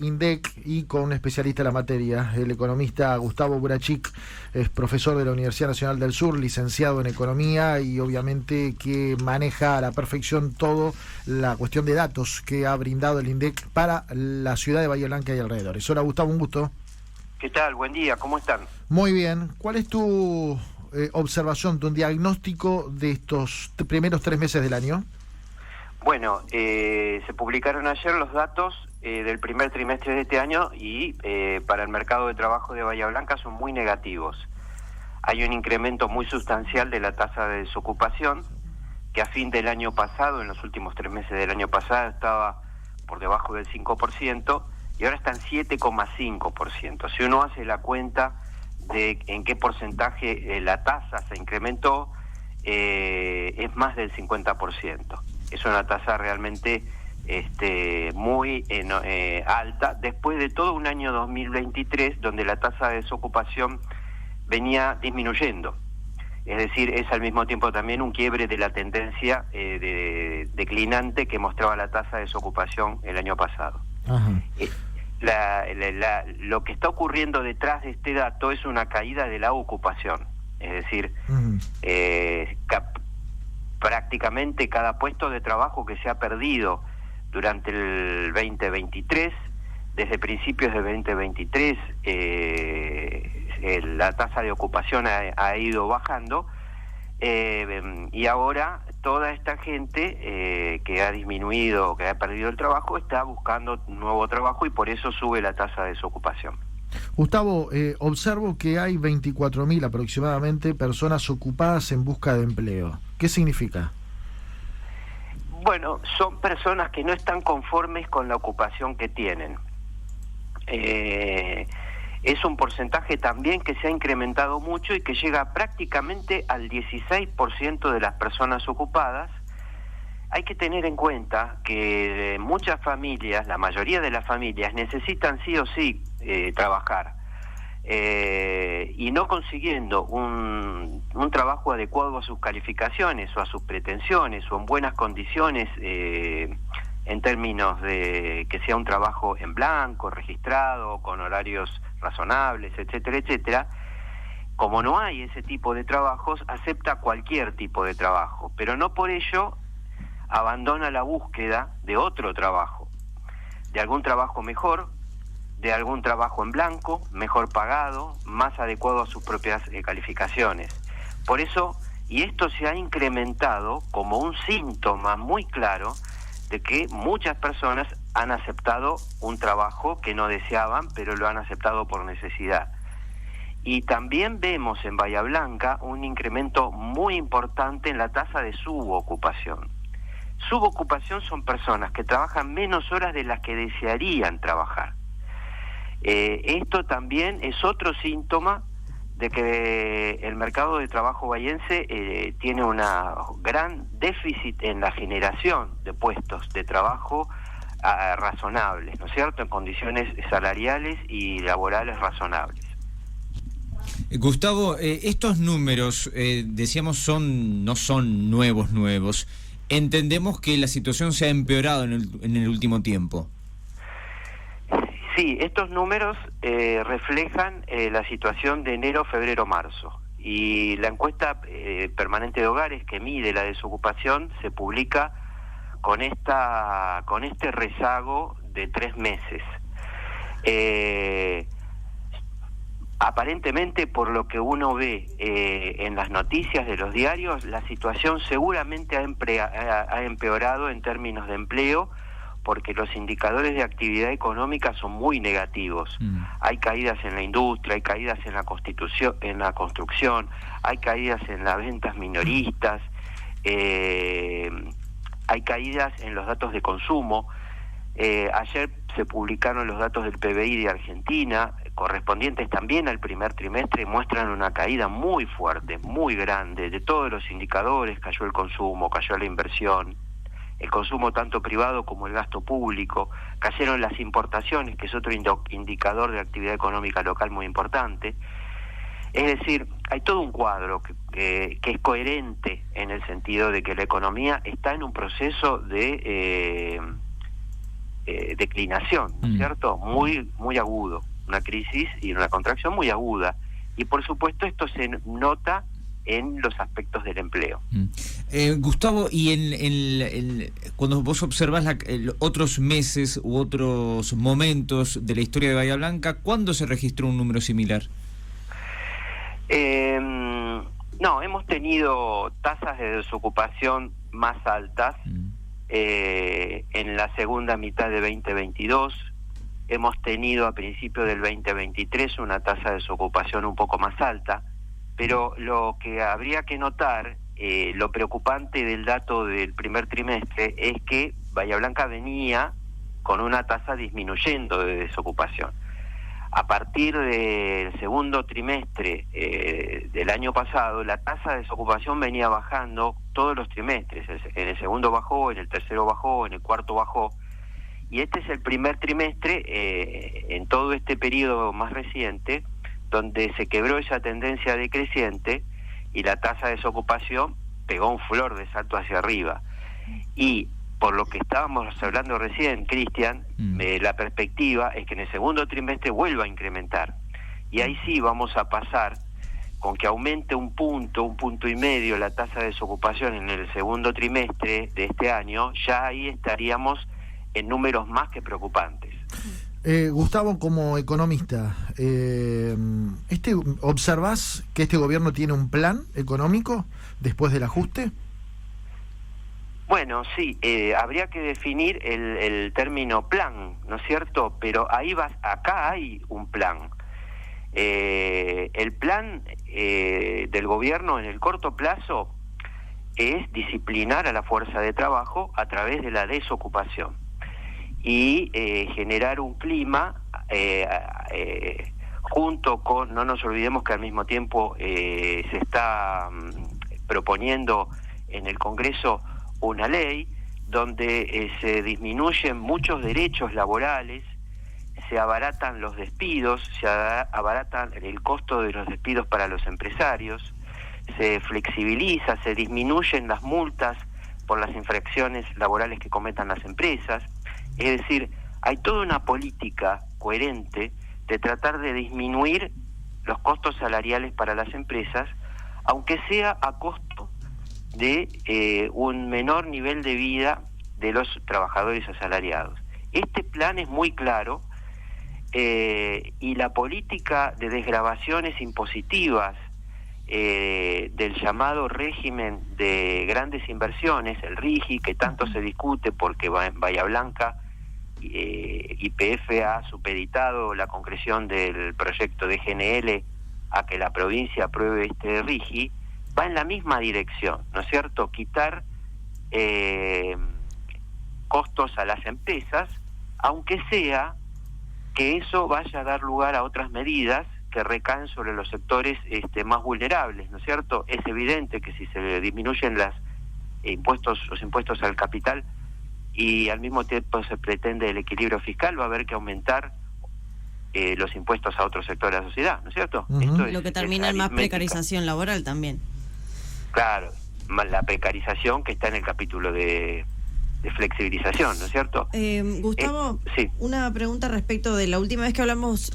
INDEC y con un especialista en la materia, el economista Gustavo Burachik, es profesor de la Universidad Nacional del Sur, licenciado en Economía y obviamente que maneja a la perfección todo la cuestión de datos que ha brindado el INDEC para la ciudad de Bahía Blanca y alrededores. Hola Gustavo, un gusto. ¿Qué tal? Buen día, ¿cómo están? Muy bien. ¿Cuál es tu observación, tu diagnóstico de estos primeros 3 meses del año? Bueno, se publicaron ayer los datos del primer trimestre de este año y para el mercado de trabajo de Bahía Blanca son muy negativos. Hay un incremento muy sustancial de la tasa de desocupación, que a fin del año pasado, en los últimos 3 meses del año pasado, estaba por debajo del 5%, y ahora está en 7,5%. Si uno hace la cuenta de en qué porcentaje la tasa se incrementó, es más del 50%. Es una tasa realmente muy alta, después de todo un año 2023 donde la tasa de desocupación venía disminuyendo. Es decir, es al mismo tiempo también un quiebre de la tendencia declinante que mostraba la tasa de desocupación el año pasado. Ajá. Lo que está ocurriendo detrás de este dato es una caída de la ocupación. Es decir, prácticamente cada puesto de trabajo que se ha perdido durante el 2023, desde principios del 2023, la tasa de ocupación ha ido bajando, y ahora toda esta gente que ha disminuido, que ha perdido el trabajo, está buscando nuevo trabajo y por eso sube la tasa de desocupación. Gustavo, observo que hay 24.000 aproximadamente personas ocupadas en busca de empleo. ¿Qué significa? Bueno, son personas que no están conformes con la ocupación que tienen. Es un porcentaje también que se ha incrementado mucho y que llega prácticamente al 16% de las personas ocupadas. Hay que tener en cuenta que muchas familias, la mayoría de las familias, necesitan sí o sí trabajar. Y no consiguiendo un trabajo adecuado a sus calificaciones o a sus pretensiones o en buenas condiciones, en términos de que sea un trabajo en blanco, registrado, con horarios razonables, etcétera, etcétera. Como no hay ese tipo de trabajos, acepta cualquier tipo de trabajo, pero no por ello abandona la búsqueda de otro trabajo, de algún trabajo mejor, de algún trabajo en blanco, mejor pagado, más adecuado a sus propias calificaciones. Por eso, y esto se ha incrementado como un síntoma muy claro de que muchas personas han aceptado un trabajo que no deseaban, pero lo han aceptado por necesidad. Y también vemos en Bahía Blanca un incremento muy importante en la tasa de subocupación. Subocupación son personas que trabajan menos horas de las que desearían trabajar. Esto también es otro síntoma de que el mercado de trabajo bahiense tiene una gran déficit en la generación de puestos de trabajo razonables, ¿no es cierto?, en condiciones salariales y laborales razonables. Gustavo, estos números, decíamos, no son nuevos. Entendemos que la situación se ha empeorado en el último tiempo. Sí, estos números reflejan la situación de enero, febrero, marzo. Y la encuesta permanente de hogares que mide la desocupación se publica con este rezago de 3 meses. Aparentemente, por lo que uno ve en las noticias de los diarios, la situación seguramente ha empeorado en términos de empleo, porque los indicadores de actividad económica son muy negativos. Hay caídas en la industria, hay caídas en la construcción, hay caídas en las ventas minoristas, hay caídas en los datos de consumo. Ayer se publicaron los datos del PBI de Argentina, correspondientes también al primer trimestre, muestran una caída muy fuerte, muy grande, de todos los indicadores. Cayó el consumo, cayó la inversión, el consumo tanto privado como el gasto público, cayeron las importaciones, que es otro indicador de actividad económica local muy importante. Es decir, hay todo un cuadro que es coherente en el sentido de que la economía está en un proceso de declinación, ¿no es cierto? Muy agudo, una crisis y una contracción muy aguda. Y por supuesto esto se nota en los aspectos del empleo. Gustavo, y cuando vos observás otros meses u otros momentos de la historia de Bahía Blanca, ¿cuándo se registró un número similar? No, hemos tenido tasas de desocupación más altas en la segunda mitad de 2022. Hemos tenido a principios del 2023 una tasa de desocupación un poco más alta, pero lo que habría que notar, lo preocupante del dato del primer trimestre es que Bahía Blanca venía con una tasa disminuyendo de desocupación. A partir del segundo trimestre del año pasado, la tasa de desocupación venía bajando todos los trimestres. En el segundo bajó, en el tercero bajó, en el cuarto bajó. Y este es el primer trimestre, en todo este periodo más reciente, donde se quebró esa tendencia decreciente y la tasa de desocupación pegó un flor de salto hacia arriba. Y por lo que estábamos hablando recién, Cristian, la perspectiva es que en el segundo trimestre vuelva a incrementar. Y ahí sí vamos a pasar con que aumente un punto y medio la tasa de desocupación en el segundo trimestre de este año, ya ahí estaríamos en números más que preocupantes. Gustavo, como economista, ¿observás que este gobierno tiene un plan económico después del ajuste? Bueno, sí, habría que definir el término plan, ¿no es cierto? Pero acá hay un plan. El plan del gobierno en el corto plazo es disciplinar a la fuerza de trabajo a través de la desocupación y generar un clima junto con, no nos olvidemos que al mismo tiempo se está proponiendo en el Congreso una ley donde se disminuyen muchos derechos laborales, se abaratan los despidos, se abaratan el costo de los despidos para los empresarios, se flexibiliza, se disminuyen las multas por las infracciones laborales que cometan las empresas. Es decir, hay toda una política coherente de tratar de disminuir los costos salariales para las empresas, aunque sea a costo de un menor nivel de vida de los trabajadores asalariados. Este plan es muy claro y la política de desgravaciones impositivas del llamado régimen de grandes inversiones, el RIGI, que tanto se discute porque Bahía Blanca YPF ha supeditado la concreción del proyecto de GNL a que la provincia apruebe este RIGI, va en la misma dirección, ¿no es cierto? Quitar costos a las empresas, aunque sea que eso vaya a dar lugar a otras medidas que recaen sobre los sectores más vulnerables, ¿no es cierto? Es evidente que si se disminuyen los impuestos al capital y al mismo tiempo se pretende el equilibrio fiscal, va a haber que aumentar los impuestos a otros sectores de la sociedad, ¿no es cierto? Esto lo que termina en más precarización laboral también. Claro, la precarización que está en el capítulo de flexibilización, ¿no es cierto? Gustavo, sí. Una pregunta respecto de la última vez que hablamos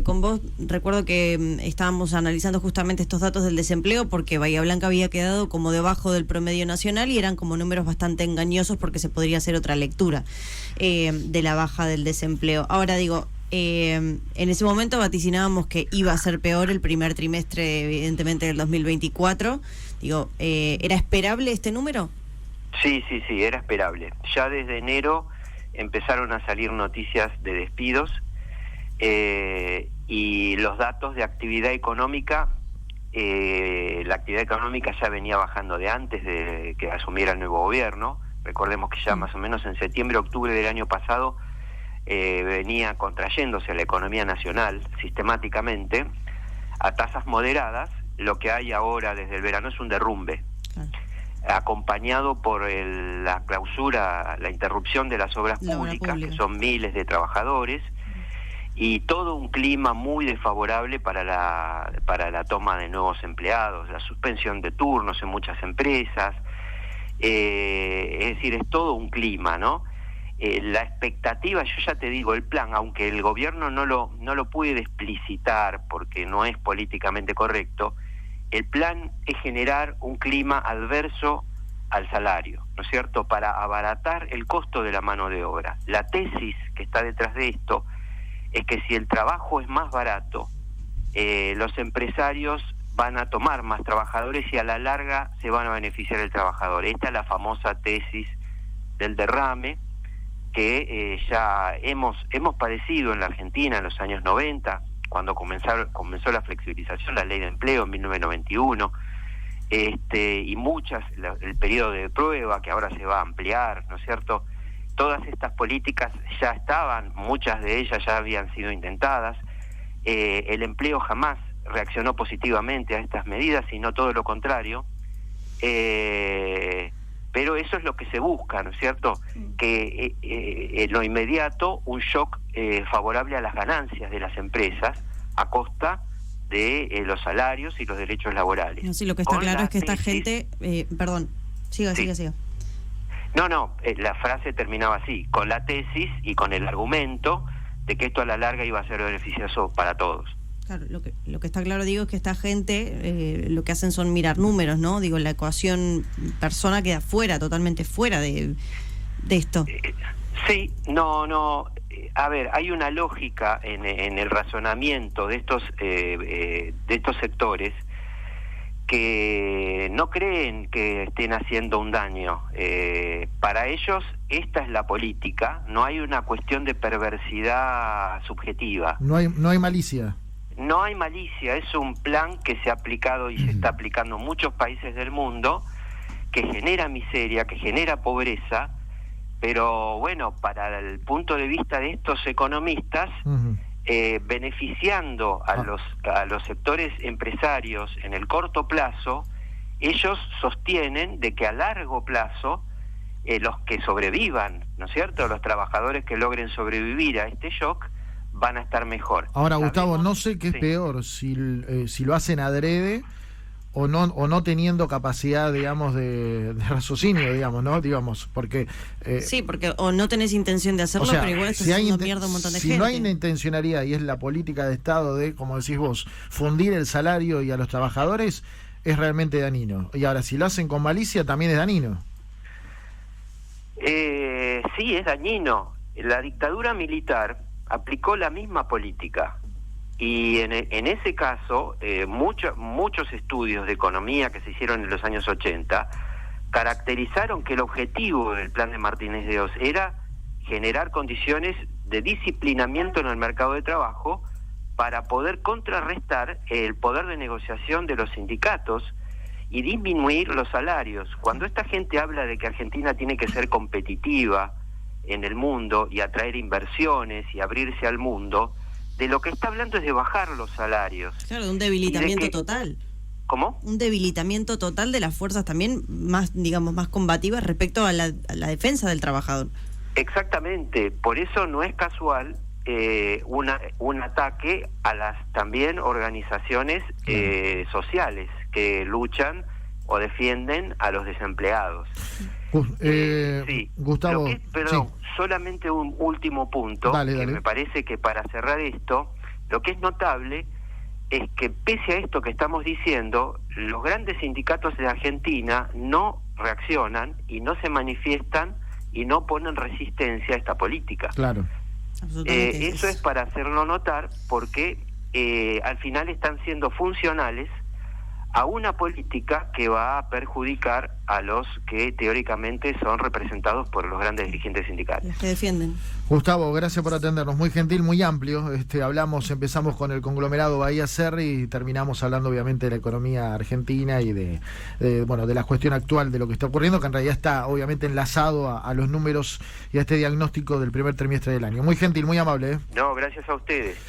con vos. Recuerdo que estábamos analizando justamente estos datos del desempleo porque Bahía Blanca había quedado como debajo del promedio nacional y eran como números bastante engañosos porque se podría hacer otra lectura de la baja del desempleo. Ahora digo, en ese momento vaticinábamos que iba a ser peor el primer trimestre, evidentemente, del 2024. Digo, ¿era esperable este número? Sí, era esperable. Ya desde enero empezaron a salir noticias de despidos y los datos de actividad económica, la actividad económica ya venía bajando de antes de que asumiera el nuevo gobierno. Recordemos que ya más o menos en septiembre, octubre del año pasado venía contrayéndose la economía nacional sistemáticamente a tasas moderadas. Lo que hay ahora desde el verano es un derrumbe, acompañado por la clausura, la interrupción de las obras públicas, que son miles de trabajadores, y todo un clima muy desfavorable para la toma de nuevos empleados, la suspensión de turnos en muchas empresas, es decir, es todo un clima, ¿no? la expectativa, yo ya te digo, el plan, aunque el gobierno no lo puede explicitar porque no es políticamente correcto, el plan es generar un clima adverso al salario, ¿no es cierto?, para abaratar el costo de la mano de obra. La tesis que está detrás de esto es que si el trabajo es más barato, los empresarios van a tomar más trabajadores y a la larga se van a beneficiar el trabajador. Esta es la famosa tesis del derrame que ya hemos padecido en la Argentina en los años 90, cuando comenzó la flexibilización, la ley de empleo en 1991, y el periodo de prueba que ahora se va a ampliar, ¿no es cierto? Todas estas políticas ya estaban, muchas de ellas ya habían sido intentadas. El empleo jamás reaccionó positivamente a estas medidas, sino todo lo contrario. Pero eso es lo que se busca, ¿no es cierto? Que en lo inmediato un shock favorable a las ganancias de las empresas a costa de los salarios y los derechos laborales. No, sí, lo que está claro es que esta gente... perdón, siga. No, la frase terminaba así, con la tesis y con el argumento de que esto a la larga iba a ser beneficioso para todos. Claro, lo que está claro, digo, es que esta gente lo que hacen son mirar números, ¿no? Digo, la ecuación persona queda totalmente fuera de esto. Sí, no. A ver, hay una lógica en el razonamiento de estos sectores que no creen que estén haciendo un daño. Para ellos esta es la política, no hay una cuestión de perversidad subjetiva. No hay malicia. No hay malicia, es un plan que se ha aplicado y se está aplicando en muchos países del mundo, que genera miseria, que genera pobreza, pero bueno, para el punto de vista de estos economistas, beneficiando a los sectores empresarios en el corto plazo, ellos sostienen de que a largo plazo los que sobrevivan, ¿no es cierto?, los trabajadores que logren sobrevivir a este shock, van a estar mejor. Ahora, Gustavo, no sé qué es peor, si lo hacen adrede o no teniendo capacidad, digamos, de raciocinio, digamos, ¿no? Digamos, porque... sí, porque o no tenés intención de hacerlo, pero igual estás haciendo mierda a un montón de gente. Si no hay una intencionalidad y es la política de Estado de, como decís vos, fundir el salario y a los trabajadores, es realmente dañino. Y ahora, si lo hacen con malicia, también es dañino. Sí, es dañino. La dictadura militar aplicó la misma política y en ese caso muchos estudios de economía que se hicieron en los años 80 caracterizaron que el objetivo del plan de Martínez de Oz era generar condiciones de disciplinamiento en el mercado de trabajo para poder contrarrestar el poder de negociación de los sindicatos y disminuir los salarios. Cuando esta gente habla de que Argentina tiene que ser competitiva en el mundo y atraer inversiones y abrirse al mundo, de lo que está hablando es de bajar los salarios. Claro, de un debilitamiento total. ¿Cómo? Un debilitamiento total de las fuerzas también más, digamos, más combativas respecto a la defensa del trabajador. Exactamente, por eso no es casual un ataque a las también organizaciones sociales que luchan o defienden a los desempleados. Gustavo, solamente un último punto. Dale. Me parece que para cerrar esto, lo que es notable es que pese a esto que estamos diciendo, los grandes sindicatos de Argentina no reaccionan y no se manifiestan y no ponen resistencia a esta política. Claro. Eso es para hacerlo notar porque al final están siendo funcionales a una política que va a perjudicar a los que teóricamente son representados por los grandes dirigentes sindicales. Los que defienden. Gustavo, gracias por atendernos, muy gentil, muy amplio. Empezamos con el conglomerado Bahía Serri y terminamos hablando obviamente de la economía argentina y de la cuestión actual de lo que está ocurriendo, que en realidad está obviamente enlazado a los números y a este diagnóstico del primer trimestre del año. Muy gentil, muy amable. No, gracias a ustedes.